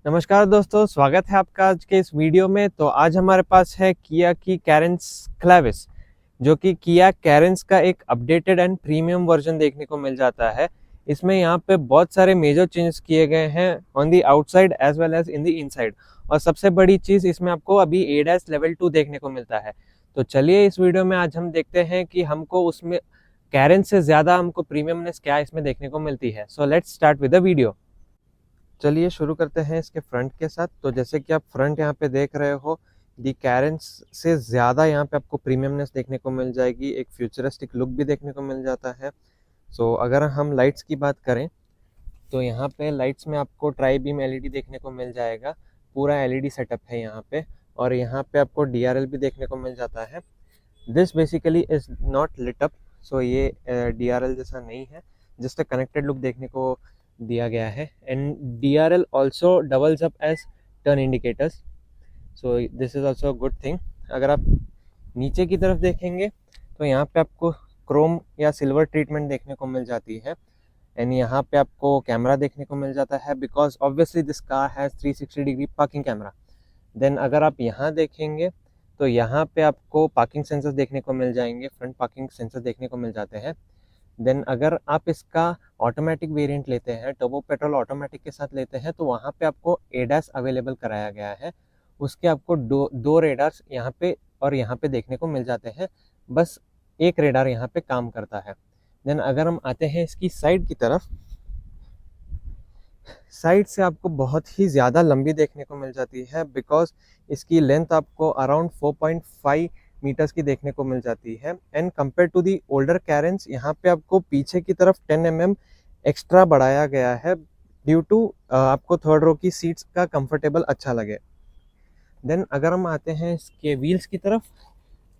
नमस्कार दोस्तों, स्वागत है आपका आज के इस वीडियो में। तो आज हमारे पास है किया की कैरेंस क्लेविस, जो कि किया कैरेंस का एक अपडेटेड एंड प्रीमियम वर्जन देखने को मिल जाता है। इसमें यहाँ पे बहुत सारे मेजर चेंजेस किए गए हैं on the outside as well as in the inside. और सबसे बड़ी चीज़, इसमें आपको अभी एडीएस लेवल 2 देखने को मिलता है। तो चलिए इस वीडियो में आज हम देखते हैं कि हमको उसमें कैरेंस से ज़्यादा हमको प्रीमियमनेस क्या इसमें देखने को मिलती है। So let's start with the video. चलिए शुरू करते हैं इसके फ्रंट के साथ। तो जैसे कि आप फ्रंट यहाँ पे देख रहे हो, दी कैरेंस से ज़्यादा यहाँ पे आपको प्रीमियमनेस देखने को मिल जाएगी। एक फ्यूचरिस्टिक लुक भी देखने को मिल जाता है। सो अगर हम लाइट्स की बात करें तो यहाँ पे लाइट्स में आपको ट्राई बीम एलईडी देखने को मिल जाएगा। पूरा एलईडी सेटअप है यहाँ पे। और यहाँ पे आपको डीआरएल भी देखने को मिल जाता है। This basically is not lit up, so ये डीआरएल जैसा नहीं है, जस्ट अ कनेक्टेड लुक देखने को दिया गया है। And DRL also doubles up as turn indicators, so this is also good thing. अगर आप नीचे की तरफ देखेंगे तो यहाँ पे आपको क्रोम या सिल्वर ट्रीटमेंट देखने को मिल जाती है। एंड यहाँ पे आपको कैमरा देखने को मिल जाता है, because obviously this car has 360 degree parking camera. Then अगर आप यहाँ देखेंगे तो यहाँ पे आपको पार्किंग सेंसर्स देखने को मिल जाएंगे, फ्रंट पार्किंग सेंसर देखने को मिल जाते हैं। देन अगर आप इसका ऑटोमेटिक वेरिएंट लेते हैं, टर्बो पेट्रोल ऑटोमेटिक के साथ लेते हैं, तो वहाँ पे आपको एडास अवेलेबल कराया गया है। उसके आपको दो रेडार्स यहाँ पे और यहाँ पे देखने को मिल जाते हैं। बस एक रेडार यहाँ पे काम करता है। देन अगर हम आते हैं इसकी साइड की तरफ, साइड से आपको बहुत ही ज़्यादा लंबी देखने को मिल जाती है, बिकॉज इसकी लेंथ आपको अराउंड 4.5 मीटर्स की देखने को मिल जाती है। And compare to the older Carens, यहाँ पे आपको पीछे की तरफ 10 mm एक्स्ट्रा बढ़ाया गया है, ड्यू टू आपको थर्ड रो की सीट्स का कंफर्टेबल अच्छा लगे। देन अगर हम आते हैं इसके व्हील्स की तरफ,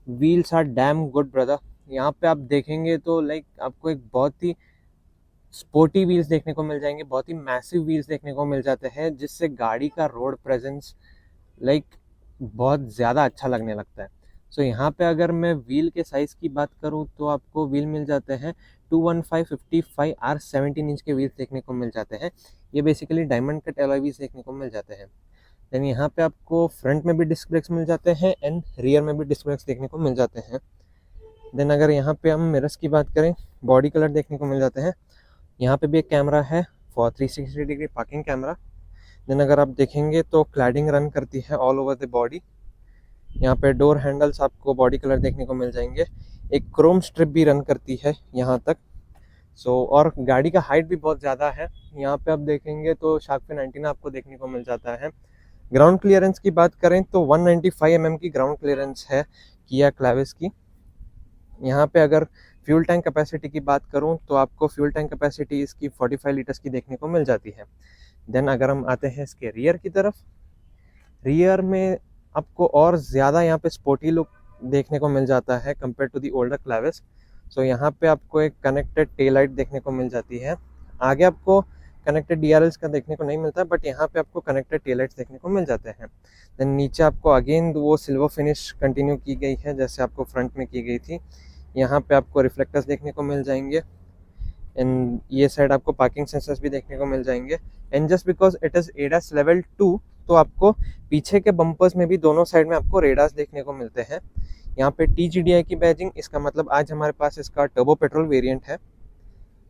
wheels are damn good brother. यहाँ पे आप देखेंगे तो लाइक आपको एक बहुत ही स्पोर्टी व्हील्स देखने को मिल जाएंगे, बहुत ही मैसिव व्हील्स देखने को मिल जाते हैं, जिससे गाड़ी का रोड प्रेजेंस लाइक बहुत ज़्यादा अच्छा लगने लगता है। सो यहाँ पे अगर मैं व्हील के साइज़ की बात करूँ तो आपको व्हील मिल जाते हैं 215/55 R17 इंच के व्हील्स देखने को मिल जाते हैं। ये basically diamond cut alloy wheels देखने को मिल जाते हैं। देन यहाँ पे आपको फ्रंट में भी डिस्क ब्रेक्स मिल जाते हैं एंड रियर में भी डिस्क ब्रेक्स देखने को मिल जाते हैं। देन अगर यहाँ पे हम मिरर्स की बात करें, बॉडी कलर देखने को मिल जाते हैं। यहाँ पे भी एक कैमरा है for 360 degree parking camera. Then अगर आप देखेंगे तो क्लैडिंग रन करती है ऑल ओवर द बॉडी। यहाँ पे डोर हैंडल्स आपको बॉडी कलर देखने को मिल जाएंगे। एक क्रोम स्ट्रिप भी रन करती है यहाँ तक। और गाड़ी का हाइट भी बहुत ज़्यादा है। यहाँ पे आप देखेंगे तो शार्क फिन एंटीना आपको देखने को मिल जाता है। ग्राउंड क्लियरेंस की बात करें तो 195 mm की ग्राउंड क्लियरेंस है किया क्लेविस की। यहाँ पे अगर फ्यूल टैंक कैपेसिटी की बात करूँ तो आपको फ्यूल टैंक कैपेसिटी इसकी 45 लीटर्स की देखने को मिल जाती है। देन अगर हम आते हैं इसके रियर की तरफ, रियर में आपको और ज़्यादा यहाँ पे स्पोर्टी लुक देखने को मिल जाता है compare to the older Clavis. So यहाँ पे आपको एक कनेक्टेड टेल लाइट देखने को मिल जाती है। आगे आपको कनेक्टेड डीआरएल्स का देखने को नहीं मिलता, बट यहाँ पे आपको कनेक्टेड टेल लाइट्स देखने को मिल जाते हैं। देन नीचे आपको अगेन वो सिल्वर फिनिश कंटिन्यू की गई है, जैसे आपको फ्रंट में की गई थी। यहाँ पे आपको रिफ्लेक्टर्स देखने को मिल जाएंगे। एंड ये साइड आपको पार्किंग सेंसर्स भी देखने को मिल जाएंगे। And just because it is ADAS level 2, तो आपको पीछे के बम्पर्स में भी दोनों साइड में आपको रेडार्स देखने को मिलते हैं। यहाँ पे TGDI की बैजिंग, इसका मतलब आज हमारे पास इसका टर्बो पेट्रोल वेरिएंट है।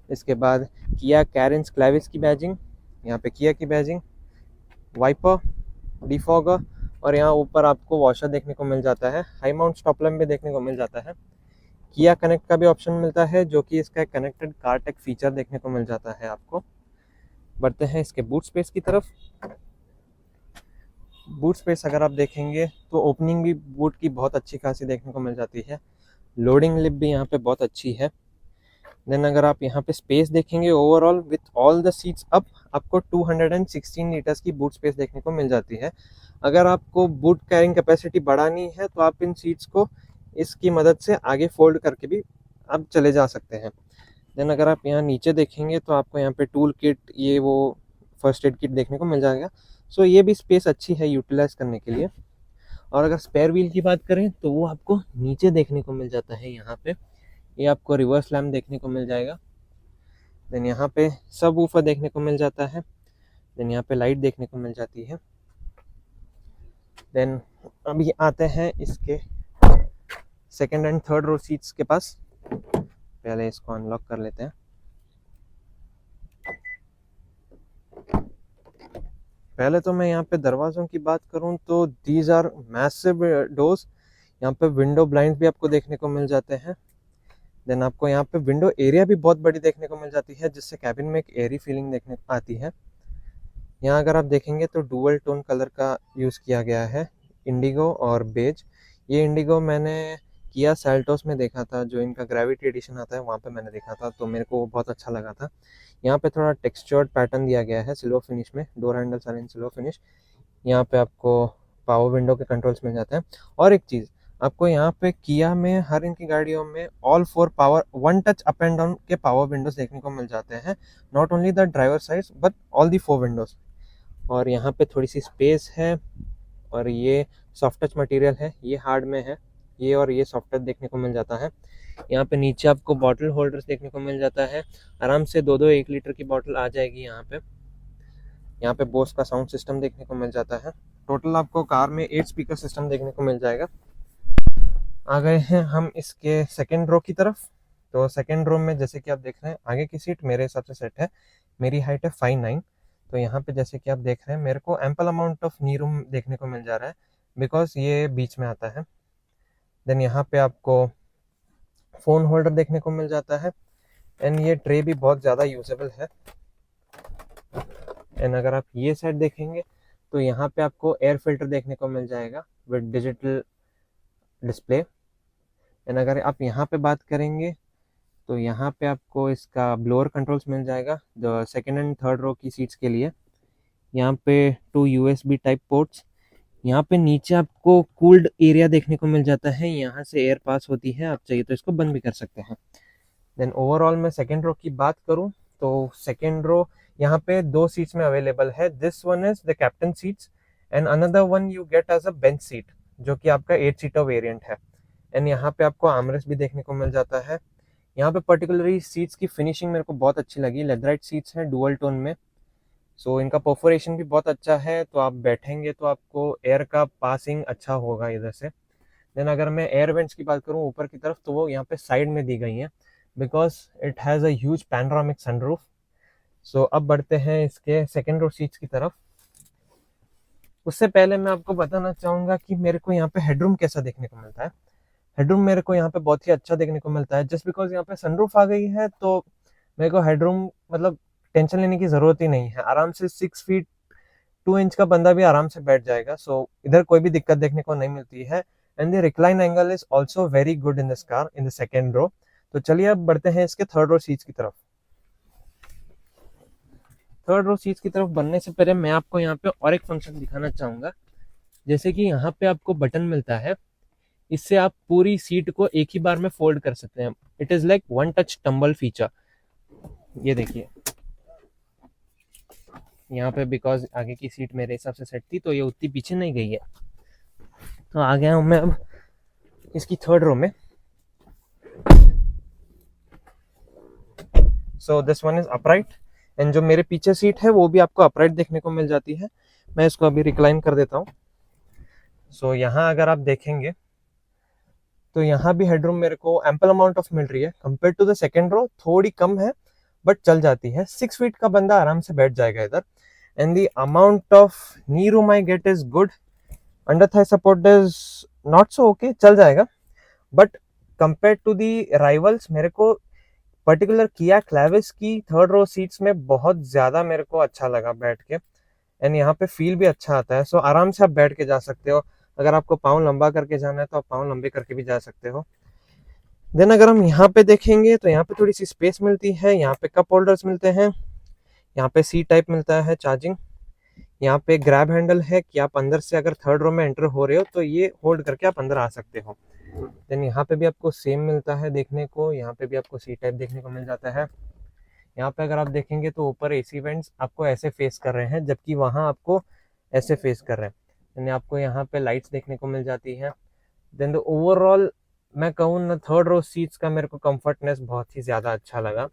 इसके बाद किया कैरेंस क्लेविस की बैजिंग, यहाँ पे किया की बैजिंग, वाइपर, डिफॉगर, और यहाँ ऊपर आपको वॉशर देखने को मिल जाता है। हाई माउंट स्टॉप लैम्प भी देखने को मिल जाता है। किया कनेक्ट का भी ऑप्शन मिलता है, जो कि इसका कनेक्टेड कार टेक फीचर देखने को मिल जाता है आपको। बढ़ते हैं इसके बूट स्पेस की तरफ। बूट स्पेस अगर आप देखेंगे तो ओपनिंग भी बूट की बहुत अच्छी खासी देखने को मिल जाती है। लोडिंग लिप भी यहाँ पे बहुत अच्छी है। देन अगर आप यहाँ पे स्पेस देखेंगे, overall with all the seats up आपको 216 लीटर्स की बूट स्पेस देखने को मिल जाती है। अगर आपको बूट कैरिंग कैपेसिटी बढ़ानी है तो आप इन सीट्स को इसकी मदद से आगे फोल्ड करके भी आप चले जा सकते हैं। देन अगर आप यहाँ नीचे देखेंगे तो आपको यहाँ पे टूल किट, ये वो फर्स्ट एड किट देखने को मिल जाएगा। सो ये भी स्पेस अच्छी है यूटिलाइज करने के लिए। और अगर स्पेयर व्हील की बात करें तो वो आपको नीचे देखने को मिल जाता है। यहाँ पे ये आपको रिवर्स लैम्प देखने को मिल जाएगा। देन यहाँ पे सब वूफर देखने को मिल जाता है। देन यहाँ पे लाइट देखने को मिल जाती है। देन अभी आते हैं इसके second and third row seats के पास। पहले इसको अनलॉक कर लेते हैं। पहले तो मैं यहाँ पे दरवाज़ों की बात करूँ तो दीज आर मैसिव डोर्स। यहाँ पे विंडो ब्लाइंड भी आपको देखने को मिल जाते हैं। देन आपको यहाँ पे विंडो एरिया भी बहुत बड़ी देखने को मिल जाती है, जिससे कैबिन में एक एयरी फीलिंग देखने को आती है। यहाँ अगर आप देखेंगे तो डुअल टोन कलर का यूज़ किया गया है, इंडिगो और बेज। ये इंडिगो मैंने किया सेल्टोस में देखा था, जो इनका ग्रेविटी एडिशन आता है वहाँ पे मैंने देखा था, तो मेरे को वो बहुत अच्छा लगा था। यहाँ पे थोड़ा टेक्सचर्ड पैटर्न दिया गया है सिल्वर फिनिश में, door handles are in silver finish. यहाँ पे आपको पावर विंडो के कंट्रोल्स मिल जाते हैं। और एक चीज़ आपको यहाँ पे किया में हर इनकी गाड़ियों में all 4 power 1 touch up and down के पावर विंडोज देखने को मिल जाते हैं, not only the driver side but all the 4 Windows. और यहाँ पे थोड़ी सी स्पेस है, और ये सॉफ्ट टच मटेरियल है, ये हार्ड में है ये, और ये सॉफ्ट टच देखने को मिल जाता है। यहाँ पे नीचे आपको बॉटल होल्डर्स देखने को मिल जाता है, आराम से 2-2 1 लीटर की बॉटल आ जाएगी यहाँ पे। यहाँ पे बोस का साउंड सिस्टम देखने को मिल जाता है। टोटल आपको कार में 8 स्पीकर सिस्टम देखने को मिल जाएगा। आ गए हैं हम इसके सेकेंड रो की तरफ। तो सेकेंड रो में जैसे कि आप देख रहे हैं, आगे की सीट मेरे हिसाब से सेट है, मेरी हाइट है 5'9", तो यहाँ पे जैसे कि आप देख रहे हैं मेरे को ample amount of knee room देखने को मिल जा रहा है, बिकॉज ये बीच में आता है। देन यहाँ पे आपको फ़ोन होल्डर देखने को मिल जाता है, एंड ये ट्रे भी बहुत ज़्यादा यूजेबल है। एंड अगर आप ये साइड देखेंगे तो यहाँ पे आपको एयर फिल्टर देखने को मिल जाएगा विद डिजिटल डिस्प्ले। एंड अगर आप यहाँ पे बात करेंगे तो यहाँ पे आपको इसका ब्लोअर कंट्रोल्स मिल जाएगा the second and third row की सीट्स के लिए। यहाँ पे 2 USB टाइप पोर्ट्स। यहाँ पे नीचे आपको कूल्ड एरिया देखने को मिल जाता है, यहाँ से एयर पास होती है, आप चाहिए तो इसको बंद भी कर सकते हैं। देन ओवरऑल मैं सेकेंड रो की बात करूँ तो सेकेंड रो यहाँ पे 2 सीट्स में अवेलेबल है। This one is the captain seats and another one you get as a bench seat, जो कि आपका 8 सीटर वेरिएंट है। एंड यहाँ पे आपको आर्मरेस्ट भी देखने को मिल जाता है। यहाँ पे पर्टिकुलरली सीट्स की फिनिशिंग मेरे को बहुत अच्छी लगी, लेदराइट सीट्स हैं डुअल टोन में, सो इनका परफोरेशन भी बहुत अच्छा है, तो आप बैठेंगे तो आपको एयर का पासिंग अच्छा होगा इधर से। देन अगर मैं एयर वेंट्स की बात करूँ ऊपर की तरफ, तो वो यहाँ पे साइड में दी गई हैं, because it has a huge panoramic sunroof. So अब बढ़ते हैं इसके सेकेंड रो सीट्स की तरफ। उससे पहले मैं आपको बताना चाहूँगा कि मेरे को यहाँ पे हेडरूम कैसा देखने को मिलता है। हेडरूम मेरे को यहाँ पे बहुत ही अच्छा देखने को मिलता है, जस्ट बिकॉज यहाँ पे सनरूफ आ गई है, तो मेरे को हेडरूम मतलब टेंशन लेने की ज़रूरत ही नहीं है। आराम से 6 फीट 2 इंच का बंदा भी आराम से बैठ जाएगा, सो इधर कोई भी दिक्कत देखने को नहीं मिलती है। And the recline angle is also very good in this car in the second row. तो चलिए अब बढ़ते हैं इसके थर्ड रो सीट्स की तरफ। थर्ड रो सीट्स की तरफ बढ़ने से पहले मैं आपको यहाँ पे और एक फंक्शन दिखाना चाहूँगा। जैसे कि यहाँ पे आपको बटन मिलता है, इससे आप पूरी सीट को एक ही बार में फोल्ड कर सकते हैं। It is like 1 touch tumble feature. ये देखिए यहाँ पे, बिकॉज आगे की सीट मेरे हिसाब से सेट थी तो ये उतनी पीछे नहीं गई है। तो आ गया हूँ मैं अब इसकी थर्ड रो में। So this one is upright, and जो मेरे पीछे सीट है वो भी आपको अपराइट देखने को मिल जाती है। मैं इसको अभी रिक्लाइन कर देता हूँ। सो यहाँ अगर आप देखेंगे तो यहाँ भी हेडरूम मेरे को एम्पल अमाउंट ऑफ मिल रही है। Compare to the second row थोड़ी कम है, बट चल जाती है। 6 फीट का बंदा आराम से बैठ जाएगा इधर। And the amount of knee room I get is good. Under thigh support is not so okay, चल जाएगा, but compare to the rivals मेरे को पर्टिकुलर किया क्लेविस की थर्ड रो सीट्स में बहुत ज़्यादा मेरे को अच्छा लगा बैठ के। एंड यहाँ पे फील भी अच्छा आता है, सो आराम से आप बैठ के जा सकते हो। अगर आपको पाँव लंबा करके जाना है तो आप पाँव लंबे करके भी जा सकते हो। देन अगर हम यहाँ पे देखेंगे तो यहाँ पे थोड़ी सी स्पेस मिलती है, यहाँ पे कप होल्डर्स मिलते हैं, यहाँ पे सी टाइप मिलता है चार्जिंग, यहाँ पे ग्रैब हैंडल है कि आप अंदर से अगर थर्ड रो में एंटर हो रहे हो तो ये होल्ड करके आप अंदर आ सकते हो। देन यहाँ पे भी आपको सेम मिलता है देखने को, यहाँ पे भी आपको सी टाइप देखने को मिल जाता है। यहाँ पे अगर आप देखेंगे तो ऊपर एसी वेंट्स आपको ऐसे फेस कर रहे हैं, जबकि वहाँ आपको ऐसे फेस कर रहे हैं। यानी आपको यहाँ पे लाइट्स देखने को मिल जाती है। देन द ओवरऑल मैं कहूँ ना, थर्ड रो सीट्स का मेरे को कंफर्टनेस बहुत ही ज़्यादा अच्छा लगा।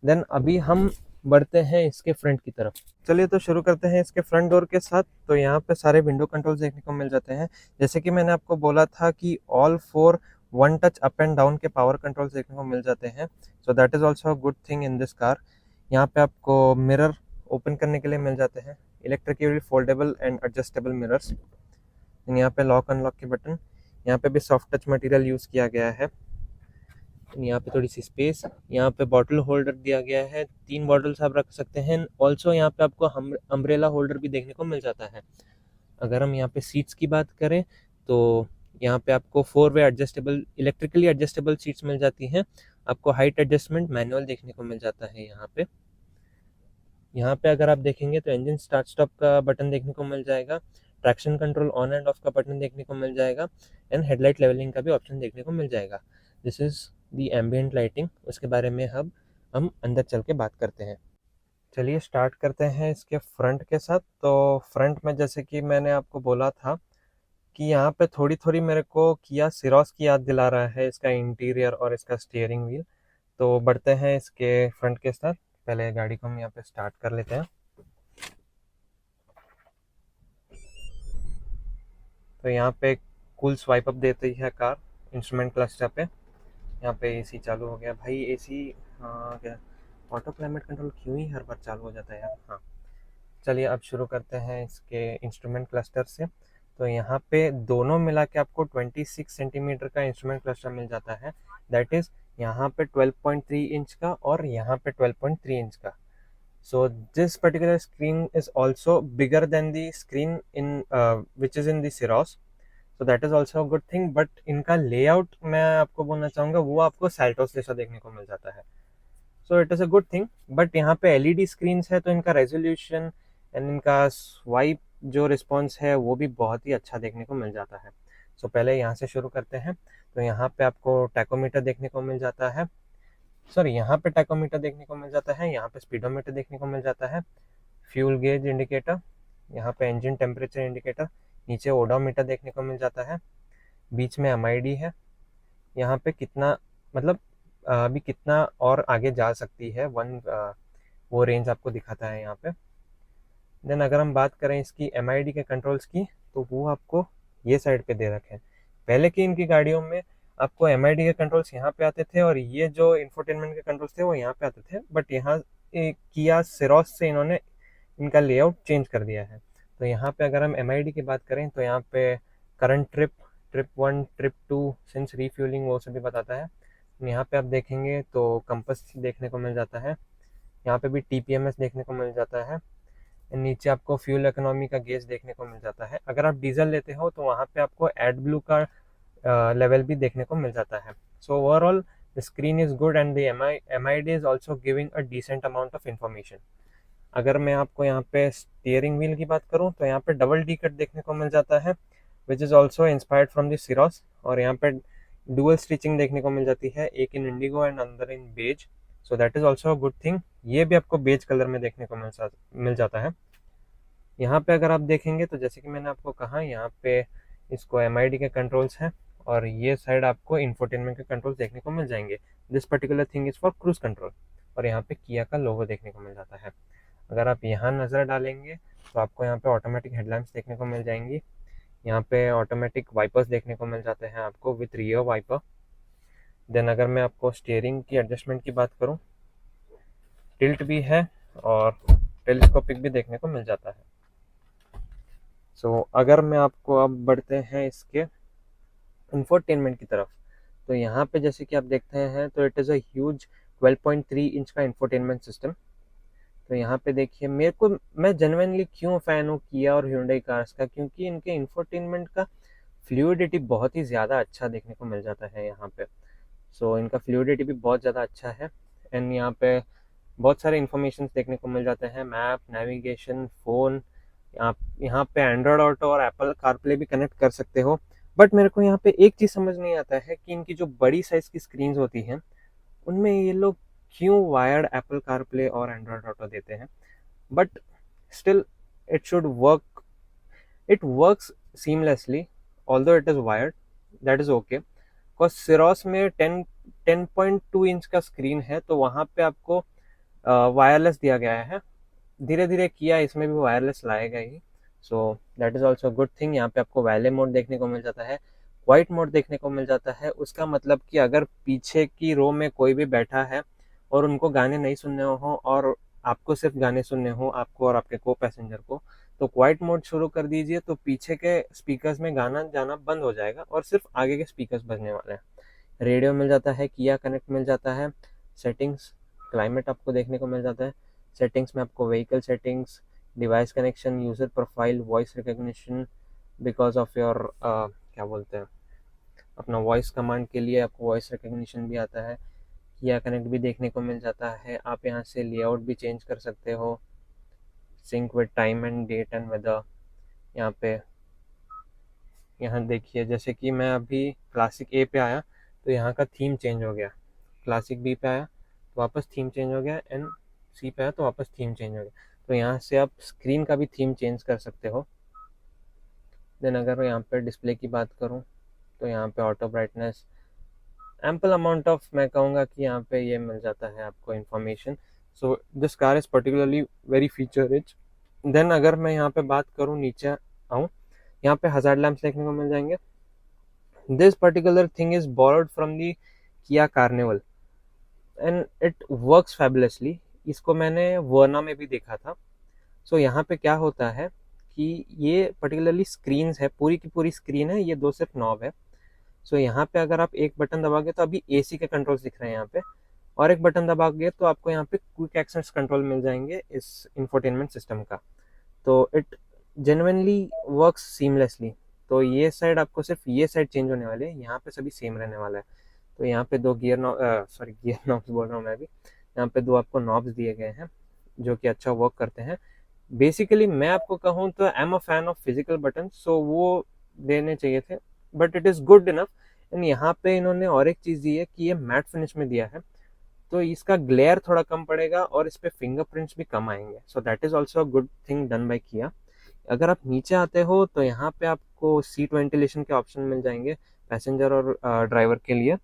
देन अभी हम बढ़ते हैं इसके फ्रंट की तरफ। चलिए तो शुरू करते हैं इसके फ्रंट डोर के साथ। तो यहाँ पे सारे विंडो कंट्रोल्स देखने को मिल जाते हैं। जैसे कि मैंने आपको बोला था कि all 4 one touch up and down के पावर कंट्रोल्स देखने को मिल जाते हैं। सो that is also a good thing in this car. यहाँ पे आपको मिरर ओपन करने के लिए मिल जाते हैं, electrically foldable and adjustable mirrors. यहाँ पे लॉक अनलॉक के बटन, यहाँ पे भी सॉफ्ट टच मटेरियल यूज़ किया गया है। यहाँ पे थोड़ी सी स्पेस, यहाँ पे बॉटल होल्डर दिया गया है, 3 बॉटल्स आप रख सकते हैं। ऑल्सो यहाँ पे आपको अम्ब्रेला होल्डर भी देखने को मिल जाता है। अगर हम यहाँ पे सीट्स की बात करें तो यहाँ पे आपको 4 way adjustable, electrically adjustable seats मिल जाती हैं। आपको हाइट एडजस्टमेंट मैनुअल देखने को मिल जाता है यहाँ पे। यहाँ पे अगर आप देखेंगे तो इंजन स्टार्ट स्टॉप का बटन देखने को मिल जाएगा, traction control on end of का बटन देखने को मिल जाएगा, एंड हेडलाइट लेवलिंग का भी ऑप्शन देखने को मिल जाएगा। This is the ambient lighting. उसके बारे में हम अंदर चल के बात करते हैं। चलिए स्टार्ट करते हैं इसके फ्रंट के साथ। तो फ्रंट में जैसे कि मैंने आपको बोला था कि यहाँ पे थोड़ी थोड़ी मेरे को किया सिरोस की याद दिला रहा है इसका इंटीरियर और इसका स्टीयरिंग व्हील। तो बढ़ते हैं इसके फ्रंट के साथ। पहले गाड़ी को हम यहाँ पे स्टार्ट कर लेते हैं। तो यहाँ पे कूल स्वाइप अप देती है कार इंस्ट्रूमेंट क्लस्टर पे। यहाँ पे एसी चालू हो गया भाई। एसी क्या ऑटो क्लाइमेट कंट्रोल क्यों ही हर बार चालू हो जाता है यार। हाँ चलिए अब शुरू करते हैं इसके इंस्ट्रूमेंट क्लस्टर से। तो यहाँ पे दोनों मिला के आपको 26 सेंटीमीटर का इंस्ट्रूमेंट क्लस्टर मिल जाता है। दैट इज़ यहाँ पे 12.3 इंच का और यहाँ पे 12.3 इंच का। So this particular screen is also bigger than the screen in which is in the Ceros. So that is also a good thing. But इनका layout मैं आपको बोलना चाहूँगा वो आपको Seltos जैसा देखने को मिल जाता है। So it is a good thing. But यहाँ पे LED screens है तो इनका resolution and इनका swipe जो response है वो भी बहुत ही अच्छा देखने को मिल जाता है। So पहले यहाँ से शुरू करते हैं। तो यहाँ पे आपको टैकोमीटर देखने को मिल जाता है। सॉरी यहाँ पे टैकोमीटर देखने को मिल जाता है, यहाँ पे स्पीडोमीटर देखने को मिल जाता है, फ्यूल गेज इंडिकेटर, यहाँ पे इंजन टेम्परेचर इंडिकेटर, नीचे ओडोमीटर देखने को मिल जाता है, बीच में MID है, यहाँ पे कितना मतलब अभी कितना और आगे जा सकती है वो रेंज आपको दिखाता है यहाँ पे। देन अगर हम बात करें इसकी MID के कंट्रोल्स की तो वो आपको ये साइड पे दे रखे हैं। पहले की इनकी गाड़ियों में आपको MID के कंट्रोल्स यहाँ पे आते थे और ये जो इंफोटेनमेंट के कंट्रोल्स थे वो यहाँ पे आते थे। बट यहाँ किया सिरोस से इन्होंने इनका लेआउट चेंज कर दिया है। तो यहाँ पे अगर हम MID की बात करें तो यहाँ पे current trip 1, trip 2, since refuelling वो सभी बताता है। यहाँ पे आप देखेंगे तो कंपस देखने को मिल जाता है, यहाँ पे भी TPMS देखने को मिल जाता है, नीचे आपको फ्यूल इकोनॉमी का गेज देखने को मिल जाता है। अगर आप डीजल लेते हो तो वहाँ पे आपको एड ब्लू का लेवल भी देखने को मिल जाता है। So overall the screen is good and the MID is also giving a decent amount of information. अगर मैं आपको यहाँ पे स्टीयरिंग व्हील की बात करूँ तो यहाँ पे डबल डी कट देखने को मिल जाता है which is also inspired from the Syros. और यहाँ पे डुअल स्टिचिंग देखने को मिल जाती है, एक इन इंडिगो एंड अंदर in beige. So that is also a good thing. ये भी आपको बेज कलर में देखने को मिल जाता है। यहाँ पे अगर आप देखेंगे तो जैसे कि मैंने आपको कहा यहाँ पे इसको MID के कंट्रोल्स हैं और ये साइड आपको इंफोटेनमेंट के कंट्रोल्स देखने को मिल जाएंगे। This particular thing is for cruise control. और यहाँ पे किया का लोगो देखने को मिल जाता है। अगर आप यहाँ नज़र डालेंगे तो आपको यहाँ पे ऑटोमेटिक हेडलैम्प्स देखने को मिल जाएंगी, यहाँ पे ऑटोमेटिक वाइपर्स देखने को मिल जाते हैं आपको विथ रियर वाइपर। देन अगर मैं आपको स्टीयरिंग की एडजस्टमेंट की बात करूँ, टिल्ट भी है और टेलीस्कोपिक भी देखने को मिल जाता है। सो अगर मैं आपको अब बढ़ते हैं इसके इंफोटेनमेंट की तरफ, तो यहाँ पे जैसे कि आप देखते हैं तो it is a huge 12.3 inch का इंफोटेनमेंट सिस्टम। तो यहाँ पे देखिए मैं जेन्युइनली क्यों फ़ैन हूँ किया और Hyundai कार्स का, क्योंकि इनके इंफोटेनमेंट का फ्लूइडिटी बहुत ही ज़्यादा अच्छा देखने को मिल जाता है यहाँ पे। सो इनका फ्लूइडिटी भी बहुत ज़्यादा अच्छा है एंड यहाँ पे बहुत सारे इन्फॉर्मेशन देखने को मिल जाते हैं, मैप, नेविगेशन, फ़ोन। आप यहाँ पे एंड्रॉयड ऑटो और एप्पल कारप्ले भी कनेक्ट कर सकते हो। बट मेरे को यहाँ पे एक चीज़ समझ नहीं आता है कि इनकी जो बड़ी साइज़ की स्क्रीन्स होती हैं उनमें ये लोग क्यों वायर्ड एप्पल कारप्ले और एंड्रॉयड ऑटो देते हैं। But still it should work, it works seamlessly although it is wired, that is okay. Because Syros में 10.2 इंच का स्क्रीन है तो वहाँ पे आपको वायरलेस दिया गया है। धीरे धीरे किया इसमें भी वायरलेस लाएगा ही, so that is also good thing. यहाँ पे आपको वैले मोड देखने को मिल जाता है, वाइट मोड देखने को मिल जाता है। उसका मतलब कि अगर पीछे की रो में कोई भी बैठा है और उनको गाने नहीं सुनने हो और आपको सिर्फ गाने सुनने हो, आपको और आपके को पैसेंजर को, तो क्वाइट मोड शुरू कर दीजिए, तो पीछे के स्पीकर्स में गाना जाना बंद हो जाएगा और सिर्फ आगे के स्पीकर्स बजने वाले हैं। रेडियो मिल जाता है, किया कनेक्ट मिल जाता है, सेटिंग्स, क्लाइमेट आपको देखने को मिल जाता है। सेटिंग्स में आपको vehicle settings, device connection, user profile, voice recognition because of your क्या बोलते हैं, अपना वॉइस कमांड के लिए आपको वॉइस रिकग्निशन भी आता है। किया कनेक्ट भी देखने को मिल जाता है। आप यहाँ से लेआउट भी चेंज कर सकते हो, sync with time and date and weather. यहाँ पे यहाँ देखिए, जैसे कि मैं अभी क्लासिक ए पे आया तो यहाँ का थीम चेंज हो गया, क्लासिक बी पे आया तो वापस थीम चेंज हो गया, एंड सी पे आया तो वापस थीम चेंज हो गया। तो यहाँ से आप स्क्रीन का भी थीम चेंज कर सकते हो। देन अगर यहाँ पे डिस्प्ले की बात करूँ तो यहाँ पे auto brightness, ample amount of, मैं कहूँगा कि यहाँ पे ये मिल जाता है आपको information. So this car is particularly very feature rich. Then अगर मैं यहाँ पे बात करूँ, नीचे आऊँ, यहाँ पे हज़ार्ड लैंप्स देखने को मिल जाएंगे। This particular thing is borrowed from the Kia Carnival and it works fabulously. इसको मैंने वर्ना में भी देखा था। सो यहाँ पे क्या होता है कि ये पर्टिकुलरली स्क्रीन है, पूरी की पूरी स्क्रीन है, ये दो सिर्फ नॉब है। सो यहाँ पे अगर आप एक बटन दबाओगे तो अभी एसी के कंट्रोल्स दिख रहे हैं यहाँ पे, और एक बटन दबाओगे तो आपको यहाँ पे क्विक एक्सेस कंट्रोल मिल जाएंगे इस इंफोटेनमेंट सिस्टम का। तो इट जेन्युइनली वर्क्स सीमलेसली। तो ये साइड आपको सिर्फ ये साइड चेंज होने वाले हैं, यहाँ पे सभी सेम रहने वाला है। तो यहाँ पे दो गियर नॉब्स बोल रहा हूँ मैं भी, यहाँ पे दो आपको नॉब्स दिए गए हैं जो कि अच्छा वर्क करते हैं। बेसिकली मैं आपको कहूँ तो I am a fan of physical button, so वो देने चाहिए थे, but it is good enough. And यहाँ पे इन्होंने और एक चीज़ दी है कि ये मैट फिनिश में दिया है, तो इसका ग्लेयर थोड़ा कम पड़ेगा और इस पे फिंगरप्रिंट्स भी कम आएंगे। सो that is also a good thing done by किया। अगर आप नीचे आते हो तो यहाँ पे आपको सीट वेंटिलेशन के ऑप्शन मिल जाएंगे पैसेंजर और ड्राइवर के लिए।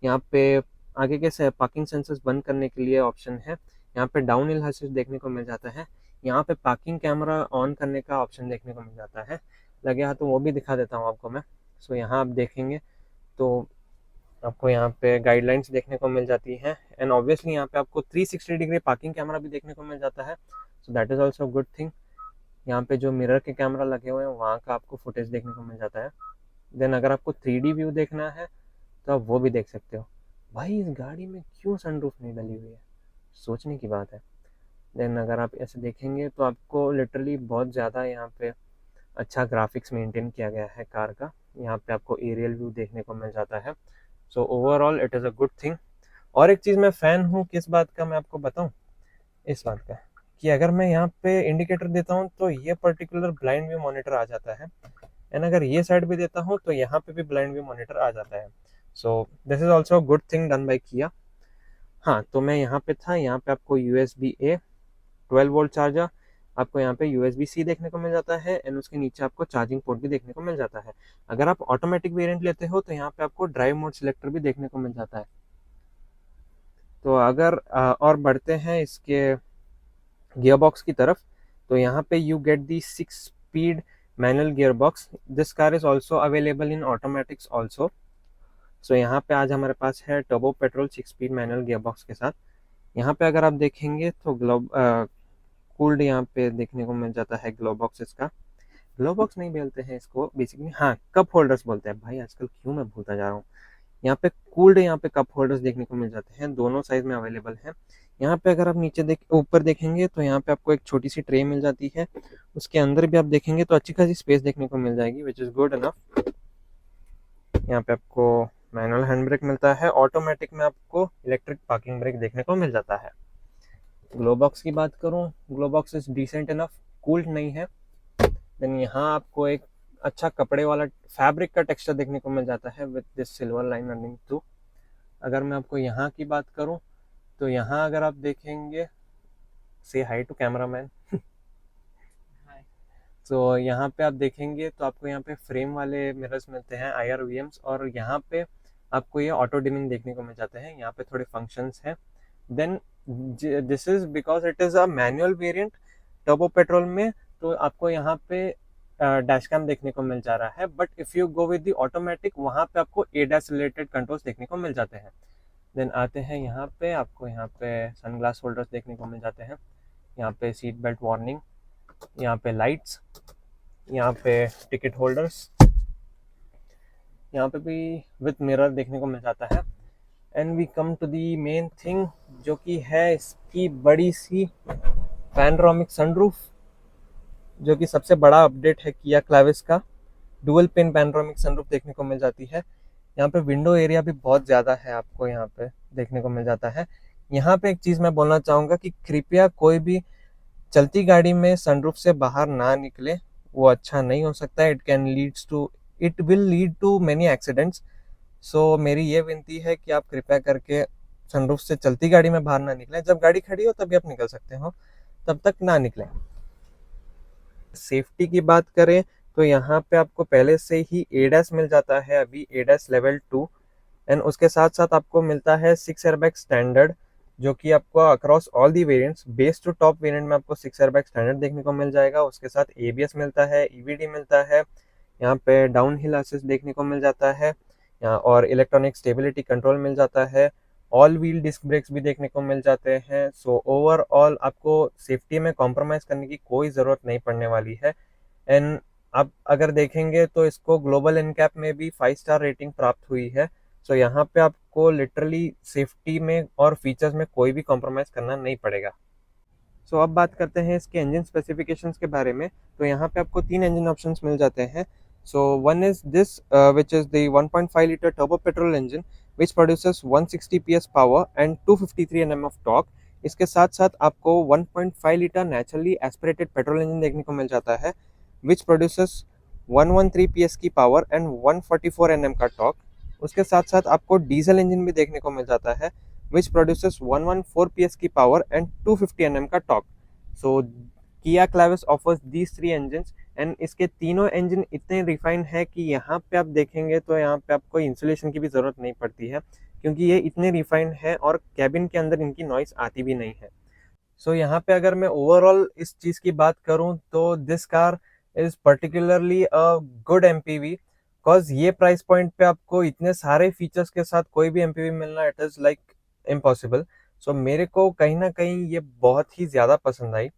यहाँ पे आगे के पार्किंग सेंसर्स बंद करने के लिए ऑप्शन है। यहाँ पे डाउन हिल असिस्ट देखने को मिल जाता है। यहाँ पे पार्किंग कैमरा ऑन करने का ऑप्शन देखने को मिल जाता है। लगे हाथ तो वो भी दिखा देता हूँ आपको मैं। सो यहाँ आप देखेंगे तो आपको यहाँ पे गाइडलाइंस देखने को मिल जाती हैं, एंड ऑब्वियसली यहाँ पे आपको 360 डिग्री पार्किंग कैमरा भी देखने को मिल जाता है। सो that is also good thing. यहाँ पे जो मिरर के कैमरा लगे हुए हैं वहाँ का आपको फुटेज देखने को मिल जाता है। देन अगर आपको 3D व्यू देखना है तो आप वो भी देख सकते हो। भाई इस गाड़ी में क्यों सनरूफ नहीं डली हुई है, सोचने की बात है। देन अगर आप ऐसे देखेंगे तो आपको लिटरली बहुत ज़्यादा यहाँ पे अच्छा ग्राफिक्स मेंटेन किया गया है कार का। यहाँ पे आपको एरियल व्यू देखने को मिल जाता है। So overall it is a good thing. और एक चीज़ मैं फ़ैन हूँ किस बात का, मैं आपको बताऊँ, इस बात का कि अगर मैं यहाँ पे इंडिकेटर देता हूँ तो ये पर्टिकुलर ब्लाइंड व्यू मॉनिटर आ जाता है, एंड अगर ये साइड भी देता हूँ तो यहाँ पे भी ब्लाइंड व्यू मॉनिटर आ जाता है। सो this is also good thing done by किया। हाँ, तो मैं यहाँ पे था, यहाँ पे आपको USB-A 12 वोल्ट चार्जर, आपको यहाँ पे USB-C देखने को मिल जाता है, एंड उसके नीचे आपको चार्जिंग पोर्ट भी देखने को मिल जाता है। अगर आप ऑटोमेटिक वेरिएंट लेते हो तो यहाँ पे आपको ड्राइव मोड सिलेक्टर भी देखने को मिल जाता है। तो अगर और बढ़ते हैं इसके गियर बॉक्स की तरफ, तो यहाँ पे you get the 6 speed manual gearbox. This car is also available in automatics also. So यहाँ पे आज हमारे पास है turbo petrol 6 speed manual gearbox के साथ। यहाँ पे अगर आप देखेंगे तो कूल्ड यहाँ पे देखने को मिल जाता है ग्लो बॉक्स। इसका ग्लो बॉक्स नहीं बोलते हैं इसको बेसिकली, हाँ कप होल्डर्स बोलते हैं। भाई आजकल क्यों मैं भूलता जा रहा हूँ। यहाँ पे कूल्ड, यहाँ पे कप होल्डर्स देखने को मिल जाते हैं, दोनों साइज में अवेलेबल हैं। यहाँ पे अगर आप ऊपर देखेंगे तो यहाँ पे आपको एक छोटी सी ट्रे मिल जाती है, उसके अंदर भी आप देखेंगे तो अच्छी खासी स्पेस देखने को मिल जाएगी, विच इज़ गुड इनफ। यहाँ पे आपको मैनुअल हैंड ब्रेक मिलता है, ऑटोमेटिक में आपको इलेक्ट्रिक पार्किंग ब्रेक देखने को मिल जाता है। ग्लो बॉक्स की बात करूँ, glove box is decent enough, cooled नहीं है। देन यहाँ आपको एक अच्छा कपड़े वाला फैब्रिक का टेक्सचर देखने को मिल जाता है with this silver line running through. अगर मैं आपको यहाँ की बात करूँ तो यहाँ अगर आप देखेंगे, से हाई टू कैमरा मैन, तो यहाँ पे आप देखेंगे तो आपको यहाँ पे फ्रेम वाले मिरर्स मिलते हैं IRVMs, और यहाँ पे आपको ये ऑटो डिमिंग देखने को मिल जाते हैं। यहाँ पे थोड़े फंक्शंस हैं। Then this is because it is a manual variant turbo petrol में, तो आपको यहाँ पे डैश कैम देखने को मिल जा रहा है। But if you go with the automatic, वहाँ पे आपको एडैस रिलेटेड कंट्रोल्स देखने को मिल जाते हैं। देन आते हैं यहाँ पे, आपको यहाँ पे सनग्लास होल्डर्स देखने को मिल जाते हैं, यहाँ पे सीट बेल्ट वार्निंग, यहाँ पे लाइट्स, यहाँ पे टिकट होल्डर्स, यहाँ पे भी विथ मिरर देखने को मिल जाता है। And we come to the main thing, जो कि है इसकी बड़ी सी पैनोरामिक सनरूफ, जो कि सबसे बड़ा अपडेट है किया क्लैविस का। डुअल पिन पैनोरामिक सनरूफ देखने को मिल जाती है। यहाँ पे विंडो एरिया भी बहुत ज़्यादा है, आपको यहाँ पे देखने को मिल जाता है। यहाँ पे एक चीज़ मैं बोलना चाहूँगा कि कृपया कोई भी चलती गाड़ी में सनरूफ से बाहर ना निकले, वो अच्छा नहीं हो सकता है। It will lead to many accidents. So मेरी ये विनती है कि आप कृपया करके सनरूफ से चलती गाड़ी में बाहर ना निकलें। जब गाड़ी खड़ी हो तभी आप निकल सकते हो, तब तक ना निकलें। सेफ्टी की बात करें तो यहाँ पे आपको पहले से ही एडैस मिल जाता है, अभी एडैस लेवल 2। एंड उसके साथ साथ आपको मिलता है 6 एयरबैग स्टैंडर्ड, जो कि आपको across all the variants, base to top variant में आपको 6 एयरबैग स्टैंडर्ड देखने को मिल जाएगा। उसके साथ एबीएस मिलता है, ईवीडी मिलता है, यहाँ पे डाउन हिल असिस्ट देखने को मिल जाता है, यहाँ और इलेक्ट्रॉनिक स्टेबिलिटी कंट्रोल मिल जाता है, ऑल व्हील डिस्क ब्रेक्स भी देखने को मिल जाते हैं। सो ओवरऑल आपको सेफ्टी में कॉम्प्रोमाइज करने की कोई ज़रूरत नहीं पड़ने वाली है। एंड आप अगर देखेंगे तो इसको ग्लोबल एनकैप में भी 5 स्टार रेटिंग प्राप्त हुई है। सो यहाँ पे आपको लिटरली सेफ्टी में और फीचर्स में कोई भी कॉम्प्रोमाइज़ करना नहीं पड़ेगा। सो अब बात करते हैं इसके इंजन स्पेसिफिकेशंस के बारे में। तो यहाँ पे आपको 3 इंजन ऑप्शंस मिल जाते हैं। So one is this which is the 1.5 litre turbo petrol engine which produces 160 PS power and 253 Nm of torque. इसके साथ साथ आपको 1.5 litre naturally aspirated petrol engine देखने को मिल जाता है विच प्रोड्यूसेस 113 PS की पावर एंड 144 Nm का टॉर्क। उसके साथ साथ आपको डीजल इंजन भी देखने को मिल जाता है which produces 114 PS की power and 250 Nm का torque. So Kia Clavis offers these 3 engines and इसके तीनों इंजन इतने रिफाइन है कि यहाँ पे आप देखेंगे तो यहाँ पे आपको इंसुलेशन की भी ज़रूरत नहीं पड़ती है, क्योंकि ये इतने रिफाइन है और कैबिन के अंदर इनकी नॉइस आती भी नहीं है। सो यहाँ पे अगर मैं ओवरऑल इस चीज़ की बात करूँ तो this car is particularly a good MPV, because ये प्राइस पॉइंट पे आपको इतने सारे फीचर्स के साथ कोई भी एमपीवी मिलना इट इज़ लाइक इम्पॉसिबल। सो मेरे को कहीं ना कहीं ये बहुत ही ज़्यादा पसंद आई।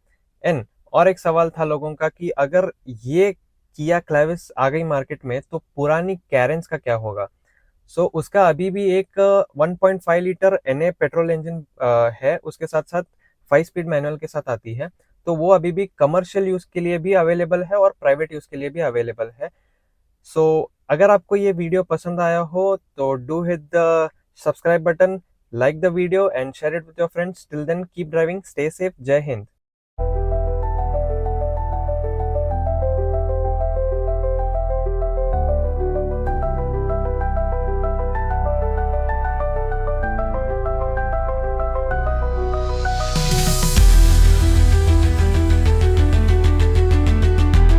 एंड और एक सवाल था लोगों का कि अगर ये किया क्लैविस आ गई मार्केट में तो पुरानी कैरेंस का क्या होगा। सो उसका अभी भी एक 1.5 लीटर एनए पेट्रोल इंजन है, उसके साथ साथ 5 स्पीड मैनुअल के साथ आती है। तो वो अभी भी कमर्शियल यूज़ के लिए भी अवेलेबल है और प्राइवेट यूज़ के लिए भी अवेलेबल है। सो अगर आपको ये वीडियो पसंद आया हो तो do hit the subscribe button, like the video and share it with your friends. Till then, keep driving, stay safe. Jai Hind.